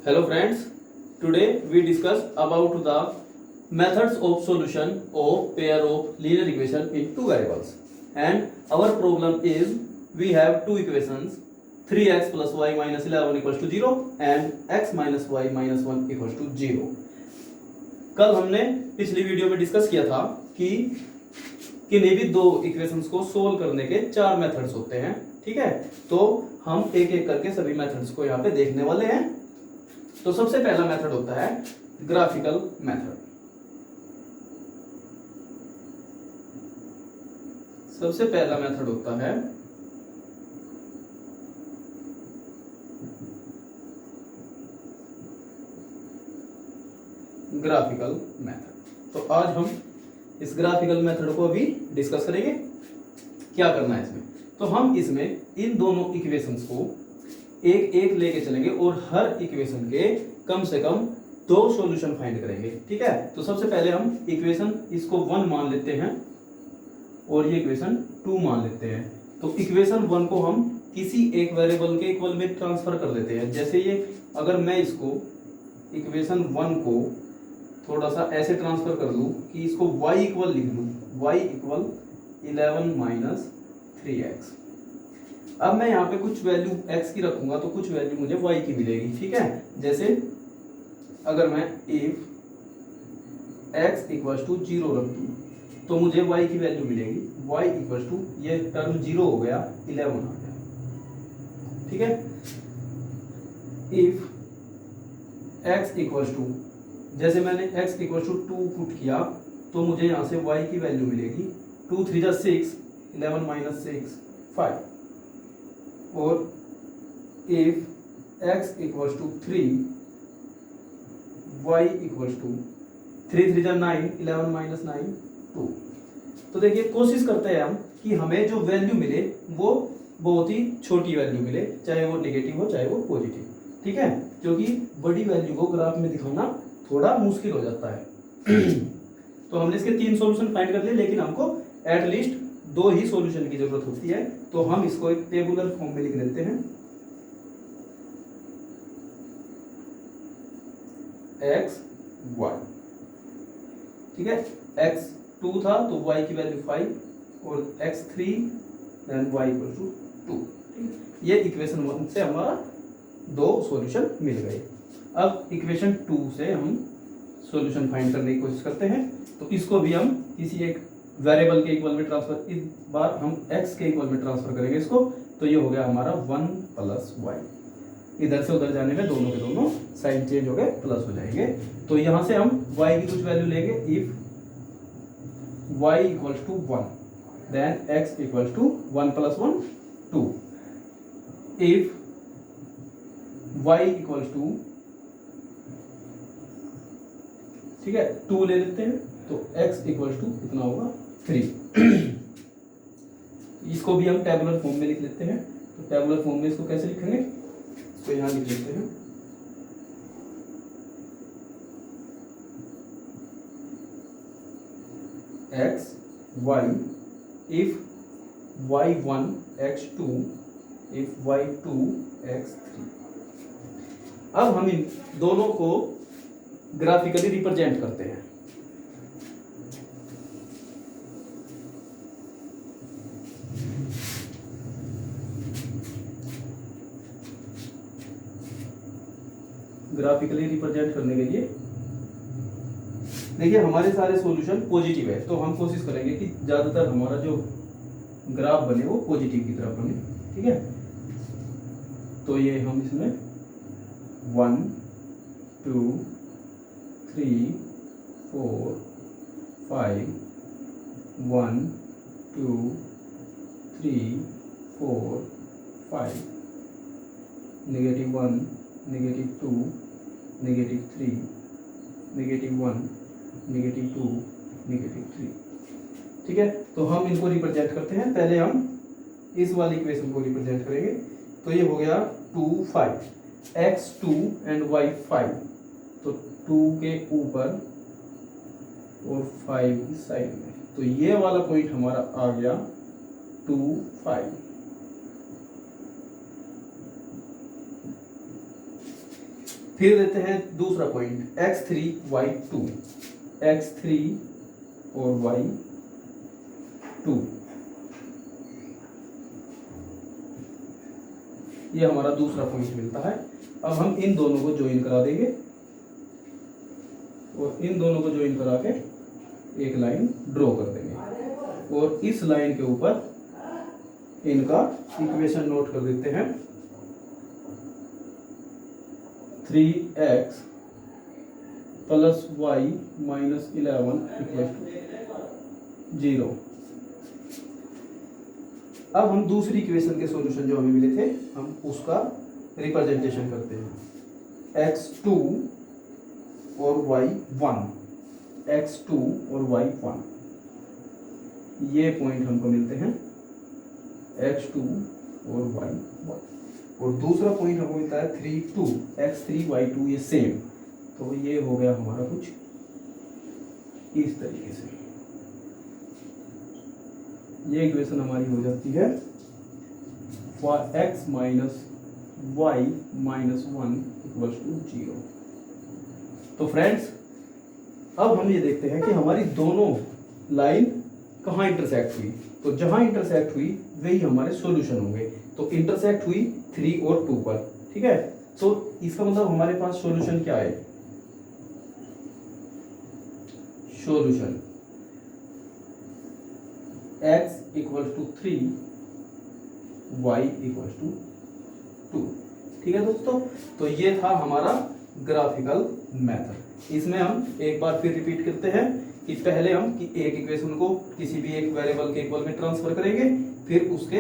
Hello friends, today we discuss about the methods of solution of pair of linear equation in two variables, and our problem is we have two equations 3x plus y minus 11 equals to 0 and x minus y minus 1 equals to 0। कल हमने पिछली video में discuss किया था कि किन्हीं भी दो इक्वेशंस को सोल्व करने के चार मेथड्स होते हैं। ठीक है, तो हम एक एक करके सभी मेथड्स को यहाँ पे देखने वाले हैं। तो सबसे पहला मेथड होता है ग्राफिकल मेथड। सबसे पहला मेथड होता है ग्राफिकल मेथड। तो आज हम इस ग्राफिकल मेथड को अभी डिस्कस करेंगे। क्या करना है इसमें, तो हम इसमें इन दोनों इक्वेशंस को एक एक लेके चलेंगे और हर इक्वेशन के कम से कम दो सॉल्यूशन फाइंड करेंगे। ठीक है, तो सबसे पहले हम इक्वेशन इसको 1 मान लेते हैं और ये इक्वेशन 2 मान लेते हैं। तो इक्वेशन 1 को हम किसी एक वेरिएबल के इक्वल में ट्रांसफर कर लेते हैं। जैसे ये अगर मैं इसको इक्वेशन 1 को थोड़ा सा ऐसे ट्रांसफर कर लूं कि इसको y इक्वल लिख लूं, y इक्वल 11 माइनस 3x। अब मैं यहाँ पे कुछ वैल्यू x की रखूंगा तो कुछ वैल्यू मुझे y की मिलेगी। ठीक है, जैसे अगर मैं इफ x इक्वल टू 0 रख दूं तो मुझे y की वैल्यू मिलेगी y इक्वल टू, ये टर्म 0 हो गया, 11 आ गया। ठीक है, इफ x इक्वल टू, जैसे मैंने x इक्वल टू 2 पुट किया तो मुझे यहाँ से y की वैल्यू मिलेगी 2 3 जा 6, 11 माइनस 6 5। और if x equal to 3, y equal to 3 3 जा 9, 11 माइनस 9 2। तो देखिए कोशिश करते हैं हम कि हमें जो वैल्यू मिले वो बहुत ही छोटी वैल्यू मिले, चाहे वो नेगेटिव हो चाहे वो पॉजिटिव। ठीक है, क्योंकि बड़ी वैल्यू को ग्राफ में दिखाना थोड़ा मुश्किल हो जाता है। तो हमने इसके 3 सॉल्यूशन फाइंड कर लिए, लेकिन हमको एटलीस्ट 2 ही सॉल्यूशन की जरूरत होती है। तो हम इसको एक टेबुलर फॉर्म में लिख लेते हैं, x y। ठीक है, x 2 था तो y की वैल्यू 5 और x 3 then y equal to 2। ये इक्वेशन 1 से हमारा 2 सॉल्यूशन मिल गए। अब इक्वेशन 2 से हम सॉल्यूशन फाइंड करने की कोशिश करते हैं। तो इसको भी हम किसी एक वेरिएबल के इक्वल में ट्रांसफर, इस बार हम x के इक्वल में ट्रांसफर करेंगे इसको। तो ये हो गया हमारा 1 प्लस y। इधर से उधर जाने में दोनों के दोनों साइन चेंज हो गए, प्लस हो जाएंगे। तो यहां से हम y की कुछ वैल्यू लेंगे। If y equals to 1 then x equals to 1 plus 1 2। If y equals to, ठीक है, 2 ले लेते हैं तो x इक्वल्स टू कितना होगा 3। इसको भी हम टेबुलर फॉर्म में लिख लेते हैं। तो टेबुलर फॉर्म में इसको कैसे लिखेंगे, तो यहां लिख लेते हैं x y if y1 x2 if y2 x3। अब हम इन दोनों को ग्राफिकली रिप्रेजेंट करते हैं। ग्राफिकली रिप्रेजेंट करने के लिए देखिए हमारे सारे सॉल्यूशन पॉजिटिव है, तो हम कोशिश करेंगे कि ज्यादातर हमारा जो ग्राफ बने वो पॉजिटिव की तरफ बने। ठीक है, तो ये हम इसमें 1 2 3 4 5 1 2 3 4 5 -1 -2 -3 -1 -2 -3। ठीक है, तो हम इनको रिप्रेजेंट करते हैं। पहले हम इस वाली इक्वेशन को रिप्रेजेंट करेंगे। तो ये हो गया 2 5, x2 एंड y 5। तो 2 के ऊपर और 5 की साइड में, तो ये वाला पॉइंट हमारा आ गया 2 5। फिर देते हैं दूसरा पॉइंट x3 y2, x3 और y2, ये हमारा दूसरा पॉइंट मिलता है। अब हम इन दोनों को ज्वाइन करा देंगे और इन दोनों को ज्वाइन करा के एक लाइन ड्रॉ कर देंगे और इस लाइन के ऊपर इनका इक्वेशन नोट कर देते हैं। 3x plus y minus 11 equal to 0। अब हम दूसरी इक्वेशन के सॉल्यूशन जो हमें मिले थे हम उसका रिप्रेजेंटेशन करते हैं। x2 और y1, x2 और y1, ये पॉइंट हमको मिलते हैं x2 और y1। और दूसरा पॉइंट हमको मिलता है 3 2 x3 y2, ये सेम। तो ये हो गया हमारा कुछ इस तरीके से। ये इक्वेशन हमारी हो जाती है x minus y minus 1 equal to 0। तो फ्रेंड्स अब हम ये देखते हैं कि हमारी दोनों लाइन कहाँ इंटरसेक्ट हुई। तो जहां इंटरसेक्ट हुई वही हमारे सॉल्यूशन होंगे। तो इंटरसेक्ट हुई 3 और 2 पर, ठीक है। तो इसका मतलब हमारे पास सॉल्यूशन क्या है, solution x equal to 3 y equal to 2, ठीक है दोस्तों। तो ये था हमारा ग्राफिकल मेथड। इसमें हम एक बार फिर रिपीट करते हैं कि पहले हम एक इक्वेशन को किसी भी एक वेरिएबल के इक्वल में ट्रांसफर करेंगे, फिर उसके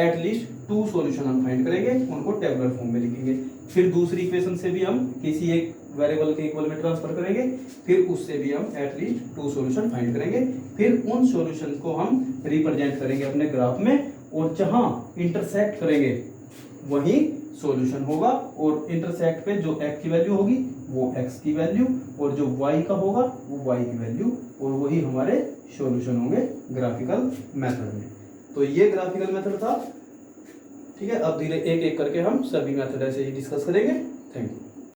एटलीस्ट 2 सॉल्यूशन हम फाइंड करेंगे, उनको टेबुलर फॉर्म में लिखेंगे। फिर दूसरी इक्वेशन से भी हम किसी एक वेरिएबल के इक्वल में ट्रांसफर करेंगे, फिर उससे भी हम एटलीस्ट 2 सॉल्यूशन फाइंड करेंगे। फिर उन सॉल्यूशन को हम रिप्रेजेंट करेंगे अपने ग्राफ में, और जहां इंटरसेक्ट करेंगे वही सॉल्यूशन होगा। और इंटरसेक्ट पे जो x की वैल्यू होगी वो x की वैल्यू, और जो y का होगा वो y की वैल्यू, और वही हमारे सॉल्यूशन होंगे ग्राफिकल मेथड में। तो ये ग्राफिकल मेथड था, ठीक है। अब धीरे एक एक करके हम सभी मेथड ऐसे ही डिस्कस करेंगे। Thank you.